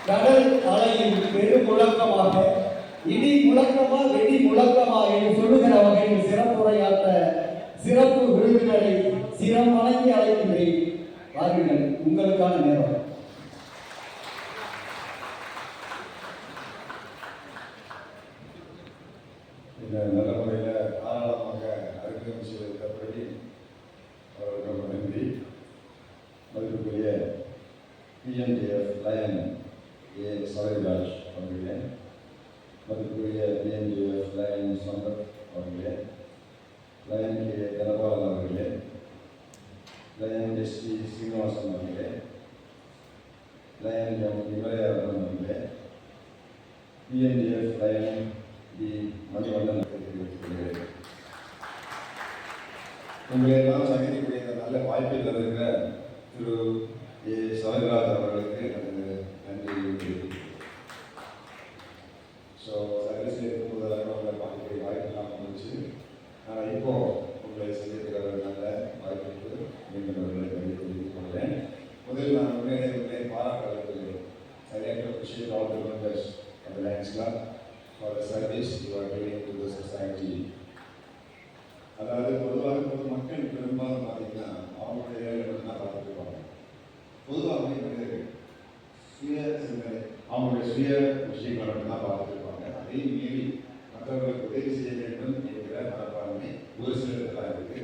கடல் அலையின் பெரு முழக்கமாக இடி முழக்கமா வெடி முழக்கமா என்று சொல்லுகிற வகையில் சிறப்புரையாற்ற சிறப்பு விருந்தினரை சிரம் வணங்கி அழைக்கின்றேன். வாருங்கள், உங்களுக்கான நேரம். இந்த நல்ல முறையில் தாராளமாக அறிமுகம் செய்திருக்கிறபடி அவருக்கு ரொம்ப நன்றி. மதிப்புக்குரிய பிஎன்டிஎஃப் லயன் ஏ சவரிராஜ் அவர்களே, மதிப்புக்குரிய பிஎன்டிஎஃப் லயன் சம்பத் அவர்களே, லயன் கே தனபாலன் அவர்களே, லயன் எஸ்டி ஸ்ரீனிவாசன் அவர்களே, லயன் எம் இமலையாளன் அவர்களே, பிஎன்டிஎஃப் லயன் டி மணிவண்ணன் தெரிவித்துக் உங்களையெல்லாம் சந்திக்கக்கூடிய நல்ல வாய்ப்பை தருகிற திரு ஏ சவரிராஜ் அவர்களுக்கு எனது நன்றி. ஸோ சர்வீஸில் இருக்கும்போது உங்களை பார்க்கக்கூடிய வாய்ப்பெல்லாம் வந்துச்சு. ஆனால் இப்போ உங்களை சந்திக்கிற ஒரு நல்ல வாய்ப்புக்கு மீண்டும் அவர்களை தெரிவித்துக் கொள்கிறேன். முதலில் நான் உண்மையை பாராட்டுகிறேன். சரியாக appreciate all the members of the Lions Club for the service you are doing to the society. அதாவது பொதுவாக மக்கள் பெரும்பாலும் பார்த்தீங்கன்னா அவங்களுடைய வேலைகளை தான் பார்த்துருப்பாங்க. பொதுவாகவே மனிதர்கள் சுய சிந்தனை அவங்களுடைய சுய விஷயங்களை மட்டும்தான் பார்த்துருப்பாங்க. அதையும் மீறி மற்றவர்களுக்கு உதவி செய்ய வேண்டும் என்கிற மனப்பான்மை ஒரு சிலருக்குலாம் இருக்குது.